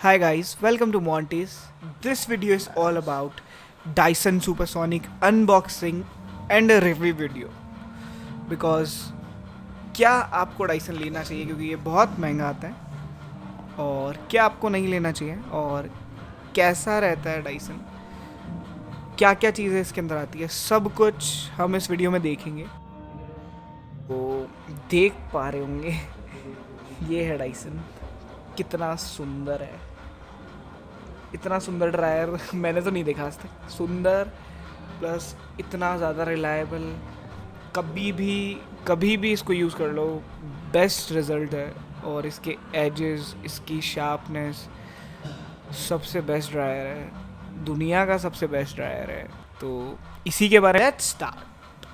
Hi guys, welcome to Monty's. This video is all about Dyson Supersonic unboxing and a review video. Because क्या आपको Dyson लेना चाहिए क्योंकि ये बहुत महंगा आता है, और क्या आपको नहीं लेना चाहिए, और कैसा रहता है डाइसन, क्या क्या चीज़ें इसके अंदर आती है, सब कुछ हम इस वीडियो में देखेंगे। तो देख पा रहे होंगे ये है डाइसन, कितना सुंदर है। इतना सुंदर ड्रायर मैंने तो नहीं देखा आज तक। सुंदर प्लस इतना ज़्यादा रिलायबल, कभी भी इसको यूज़ कर लो, बेस्ट रिज़ल्ट है। और इसके एजेस, इसकी शार्पनेस, सबसे बेस्ट ड्रायर है, दुनिया का सबसे बेस्ट ड्रायर है। तो इसी के बारे में let's start.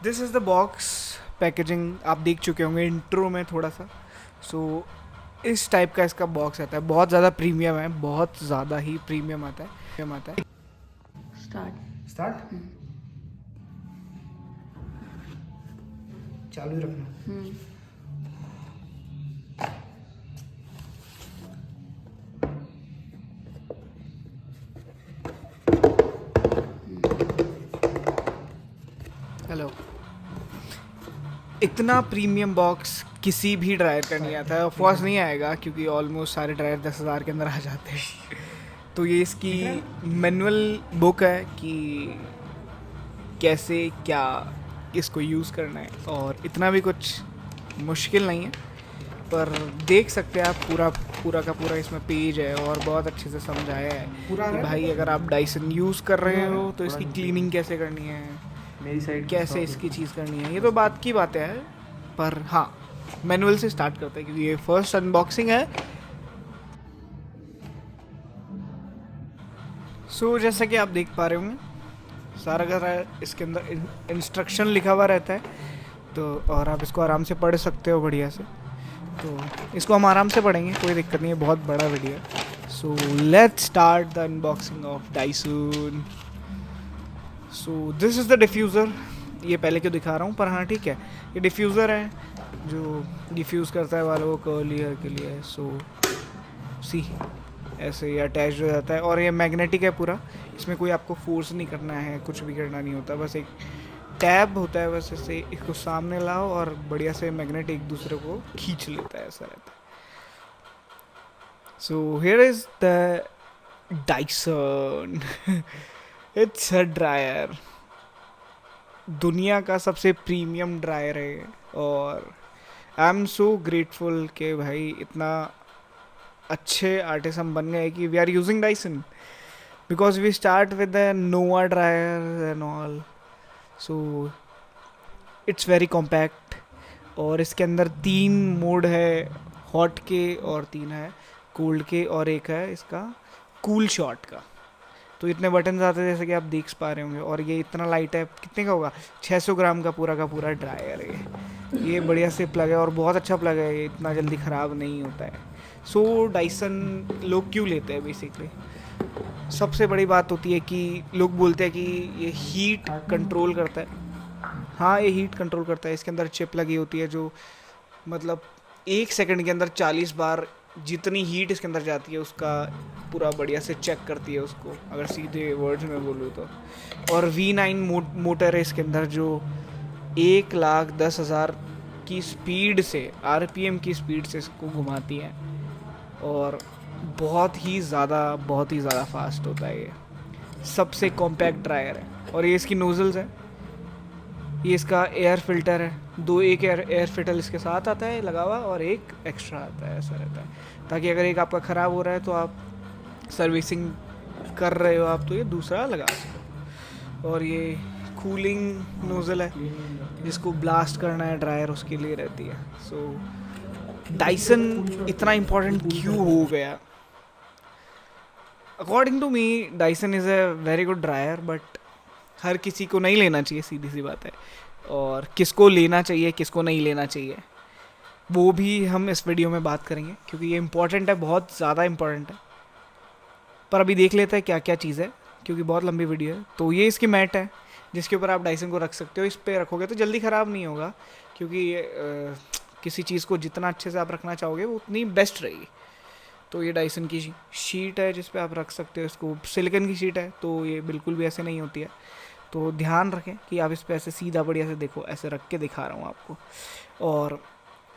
This is the box packaging, आप देख चुके होंगे इंट्रो में थोड़ा सा। सो इस टाइप का इसका बॉक्स आता है, बहुत ज़्यादा प्रीमियम है, बहुत ज़्यादा ही प्रीमियम आता है। स्टार्ट चालू ही रखना। हेलो। इतना प्रीमियम बॉक्स किसी भी ड्रायर का नहीं आता है, ऑफकोर्स नहीं आएगा क्योंकि ऑलमोस्ट सारे ड्रायर 10,000 के अंदर आ जाते हैं। तो ये इसकी मैनुअल बुक है कि कैसे क्या इसको यूज़ करना है, और इतना भी कुछ मुश्किल नहीं है। पर देख सकते हैं आप, पूरा का पूरा इसमें पेज है और बहुत अच्छे से समझाया है कि भाई अगर आप डाइसन यूज़ कर रहे हो तो इसकी क्लीनिंग कैसे करनी है, मेरी साइड कैसे इसकी चीज़ करनी है। ये तो बात की बातें हैं, पर हाँ, मैनुअल से स्टार्ट करते हैं क्योंकि ये फर्स्ट अनबॉक्सिंग है। सो जैसा कि आप देख पा रहे होंगे, सारा का सारा इसके अंदर इंस्ट्रक्शन लिखा हुआ रहता है, तो और आप इसको आराम से पढ़ सकते हो बढ़िया से। तो इसको हम आराम से पढ़ेंगे, कोई दिक्कत नहीं है, बहुत बड़ा वीडियो है। So let's start the unboxing of Dyson. So this is the diffuser. ये पहले क्यों दिखा रहा हूँ, पर हाँ ठीक है, ये डिफ्यूज़र है जो डिफ्यूज़ करता है वालों को कर्ली हेयर के लिए। सो सी ऐसे ही अटैच हो जाता है, और ये मैग्नेटिक है पूरा, इसमें कोई आपको फोर्स नहीं करना है, कुछ भी करना नहीं होता, बस एक टैब होता है, बस ऐसे इसको सामने लाओ और बढ़िया से मैग्नेट एक दूसरे को खींच लेता है, ऐसा रहता है। So here is the Dyson. It's a dryer, दुनिया का सबसे प्रीमियम ड्रायर है, और आई एम सो ग्रेटफुल कि भाई इतना अच्छे आर्टिस्ट हम बन गए कि we are using Dyson, because we start with the Nova dryer and all. So it's very compact, और इसके अंदर 3 मोड है, हॉट के, और 3 है कोल्ड के, और एक है इसका कूल शॉट का। तो इतने बटन आते हैं जैसे कि आप देख पा रहे होंगे, और ये इतना लाइट है, कितने का होगा, 600 ग्राम का पूरा ड्रायर है ये बढ़िया से प्लग है, और बहुत अच्छा प्लग है, ये इतना जल्दी ख़राब नहीं होता है। सो डाइसन लोग क्यों लेते हैं, बेसिकली सबसे बड़ी बात होती है कि लोग बोलते हैं कि ये हीट कंट्रोल करता है। हाँ, ये हीट कंट्रोल करता है, इसके अंदर चिप लगी होती है जो मतलब 1 सेकंड के अंदर 40 बार जितनी हीट इसके अंदर जाती है उसका पूरा बढ़िया से चेक करती है उसको, अगर सीधे वर्ड्स में बोलूँ तो। और V9 मोटर है इसके अंदर, जो 1,10,000 की स्पीड से, RPM की स्पीड से इसको घुमाती है, और बहुत ही ज़्यादा फास्ट होता है। ये सबसे कॉम्पैक्ट ड्रायर है, और ये इसकी नोजल्स है, ये इसका एयर फिल्टर है, एक एयर फिल्टर इसके साथ आता है लगा हुआ, और एक एक्स्ट्रा आता है, ऐसा रहता है, ताकि अगर एक आपका ख़राब हो रहा है तो आप सर्विसिंग कर रहे हो आप, तो ये दूसरा लगा सको। और ये कूलिंग नोज़ल है, जिसको ब्लास्ट करना है ड्रायर, उसके लिए रहती है। सो डाइसन इतना इम्पोर्टेंट क्यों हो गया? According to me Dyson is a very good dryer, but हर किसी को नहीं लेना चाहिए, सीधी सी बात है। और किसको लेना चाहिए, किसको नहीं लेना चाहिए, वो भी हम इस वीडियो में बात करेंगे, क्योंकि ये इम्पोर्टेंट है, बहुत ज़्यादा इम्पोर्टेंट है। पर अभी देख लेते हैं क्या क्या चीज़ है, क्योंकि बहुत लंबी वीडियो है। तो ये इसकी मैट है जिसके ऊपर आप डाइसन को रख सकते हो, इस पर रखोगे तो जल्दी ख़राब नहीं होगा, क्योंकि किसी चीज़ को जितना अच्छे से आप रखना चाहोगे वो उतनी बेस्ट रहेगी। तो ये डाइसन की शीट है जिस पे आप रख सकते हो इसको, सिलिकन की शीट है तो ये बिल्कुल भी ऐसे नहीं होती है। तो ध्यान रखें कि आप इस पे ऐसे सीधा बढ़िया से देखो, ऐसे रख के दिखा रहा हूँ आपको। और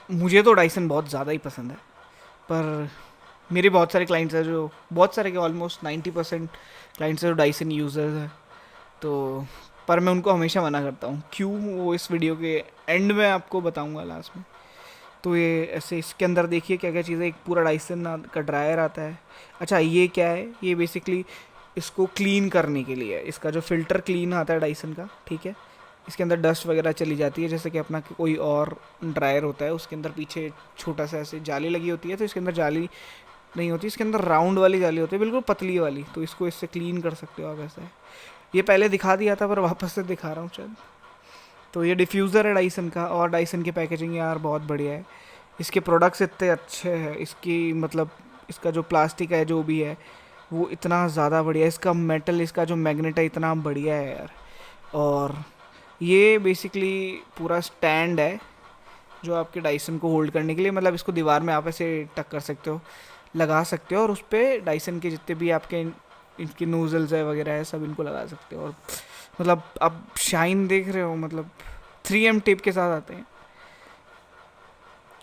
मुझे तो डाइसन बहुत ज़्यादा ही पसंद है, पर मेरे बहुत सारे क्लाइंट्स हैं जो, बहुत सारे के ऑलमोस्ट 90% क्लाइंट्स हैं जो डाइसन यूज़र्स हैं। तो पर मैं उनको हमेशा मना करता हूँ, क्यों, वो इस वीडियो के एंड में आपको बताऊँगा लास्ट में। तो ये ऐसे इसके अंदर देखिए क्या क्या चीज़ें, एक पूरा डाइसन का ड्रायर आता है। अच्छा ये क्या है, ये बेसिकली इसको क्लीन करने के लिए है, इसका जो फ़िल्टर क्लीन आता है डाइसन का, ठीक है। इसके अंदर डस्ट वगैरह चली जाती है, जैसे कि अपना कोई और ड्रायर होता है उसके अंदर पीछे छोटा सा ऐसे जाली लगी होती है, तो इसके अंदर जाली नहीं होती, इसके अंदर राउंड वाली जाली होती है, बिल्कुल पतली वाली। तो इसको इससे क्लीन कर सकते हो आप ऐसे। ये पहले दिखा दिया था पर वापस से दिखा रहा हूँ शायद। तो ये डिफ्यूज़र है डाइसन का, और डाइसन की पैकेजिंग यार बहुत बढ़िया है, इसके प्रोडक्ट्स इतने अच्छे हैं, इसकी मतलब इसका जो प्लास्टिक है जो भी है वो इतना ज़्यादा बढ़िया है, इसका मेटल, इसका जो मैग्नेट है इतना बढ़िया है यार। और ये बेसिकली पूरा स्टैंड है जो आपके डाइसन को होल्ड करने के लिए, मतलब इसको दीवार में आप ऐसे टक कर सकते हो, लगा सकते हो, और उस पर डाइसन के जितने भी आपके इनके नोजल्स है वगैरह है सब इनको लगा सकते हो। और मतलब आप शाइन देख रहे हो, मतलब 3M टेप के साथ आते हैं।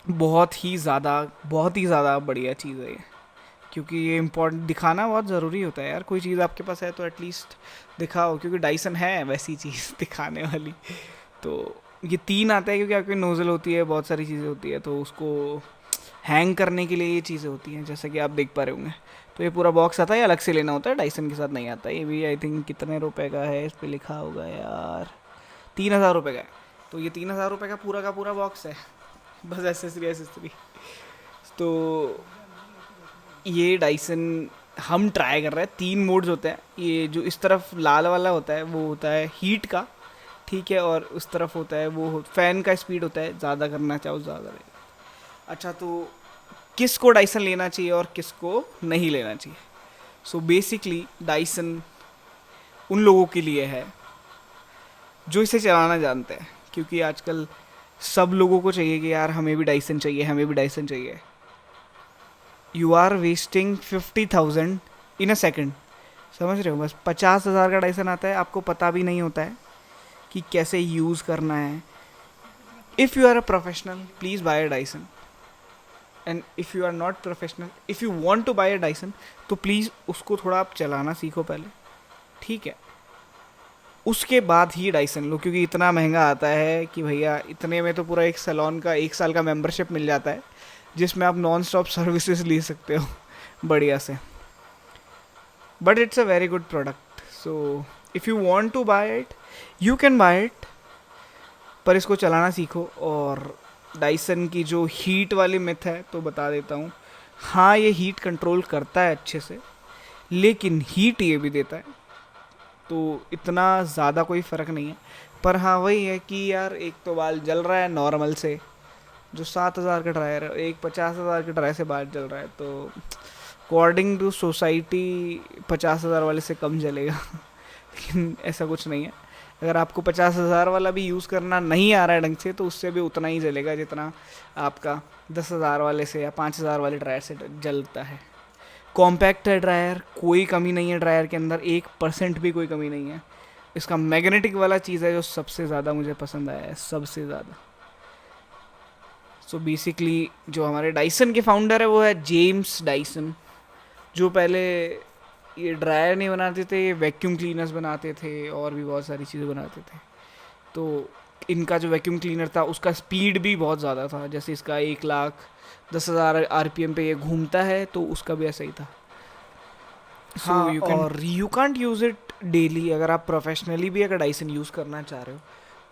बहुत ही ज़्यादा बढ़िया चीज़ है ये, क्योंकि ये इम्पोर्टेंट, दिखाना बहुत ज़रूरी होता है यार। कोई चीज़ आपके पास है तो एटलीस्ट दिखाओ, क्योंकि डाइसन है वैसी चीज़ दिखाने वाली। तो ये 3 आता है क्योंकि आपकी नोज़ल होती है, बहुत सारी चीज़ें होती है, तो उसको हैंग करने के लिए ये चीज़ें होती हैं, जैसा कि आप देख पा रहे होंगे। तो ये पूरा बॉक्स आता है, अलग से लेना होता है, डाइसन के साथ नहीं आता। ये भी आई थिंक कितने रुपए का है, इस पर लिखा होगा यार, 3000 रुपये का है। तो ये 3000 रुपये का पूरा बॉक्स है, बस एसेसरी। तो ये डाइसन हम ट्राई कर रहे हैं, 3 मोड्स होते हैं। ये जो इस तरफ लाल वाला होता है वो होता है हीट का, ठीक है, और उस तरफ होता है वो फ़ैन का स्पीड होता है, ज़्यादा करना चाहो ज़्यादा रहेगा। अच्छा तो किसको डाइसन लेना चाहिए और किसको नहीं लेना चाहिए? सो बेसिकली डाइसन उन लोगों के लिए है जो इसे चलाना जानते हैं, क्योंकि आजकल सब लोगों को चाहिए कि यार हमें भी डाइसन चाहिए, हमें भी डाइसन चाहिए। You are wasting 50,000 in a second, समझ रहे हो? बस 50,000 का डाइसन आता है, आपको पता भी नहीं होता है कि कैसे यूज़ करना है। If you are a professional please buy a Dyson, and if you are not professional, if you want to buy a Dyson तो प्लीज़ उसको थोड़ा आप चलाना सीखो पहले, ठीक है, उसके बाद ही डाइसन लो। क्योंकि इतना महंगा आता है कि भैया इतने में तो पूरा एक सैलून का 1 साल का मेंबरशिप मिल जाता है, जिसमें आप नॉन स्टॉप सर्विसेज ले सकते हो बढ़िया से। But it's a very good product, so if you want to buy it you can buy it, पर इसको चलाना सीखो। और डाइसन की जो हीट वाली मिथ है तो बता देता हूँ, हाँ ये हीट कंट्रोल करता है अच्छे से, लेकिन हीट ये भी देता है, तो इतना ज़्यादा कोई फ़र्क नहीं है। पर हाँ वही है कि यार एक तो बाल जल रहा है नॉर्मल से, जो 7,000 का ड्रायर है, एक 50,000 के ड्रायर से बाल जल रहा है, तो अकॉर्डिंग टू सोसाइटी 50,000 वाले से कम जलेगा लेकिन ऐसा कुछ नहीं है। अगर आपको 50,000 वाला भी यूज़ करना नहीं आ रहा है ढंग से, तो उससे भी उतना ही जलेगा जितना आपका 10,000 वाले से या 5,000 वाले ड्रायर से जलता है। कॉम्पैक्ट है ड्रायर, कोई कमी नहीं है ड्रायर के अंदर, 1% भी कोई कमी नहीं है। इसका मैग्नेटिक वाला चीज़ है जो सबसे ज़्यादा मुझे पसंद आया है, सबसे ज़्यादा। सो बेसिकली जो हमारे डाइसन के फाउंडर है वो है जेम्स डाइसन, जो पहले ये ड्रायर नहीं बनाते थे, ये वैक्यूम क्लीनर्स बनाते थे और भी बहुत सारी चीज़ें बनाते थे। तो इनका जो वैक्यूम क्लीनर था उसका स्पीड भी बहुत ज़्यादा था, जैसे इसका 1,10,000 RPM पे ये घूमता है, तो उसका भी ऐसा ही था। हाँ, और you can't use it daily. अगर आप प्रोफेशनली भी अगर डाइसन यूज़ करना चाह रहे हो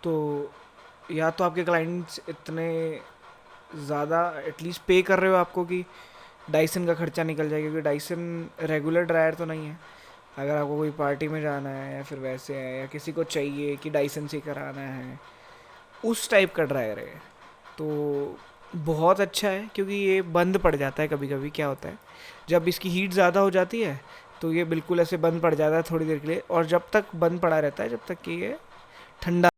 तो या तो आपके क्लाइंट्स इतने ज़्यादा एटलीस्ट पे कर रहे हो आपको कि डाइसन का खर्चा निकल जाए, क्योंकि डाइसन रेगुलर ड्रायर तो नहीं है। अगर आपको कोई पार्टी में जाना है या फिर वैसे है, या किसी को चाहिए कि डाइसन से कराना है, उस टाइप का ड्रायर है, तो बहुत अच्छा है। क्योंकि ये बंद पड़ जाता है कभी कभी, क्या होता है जब इसकी हीट ज़्यादा हो जाती है तो ये बिल्कुल ऐसे बंद पड़ जाता है थोड़ी देर के लिए, और जब तक बंद पड़ा रहता है जब तक कि ये ठंडा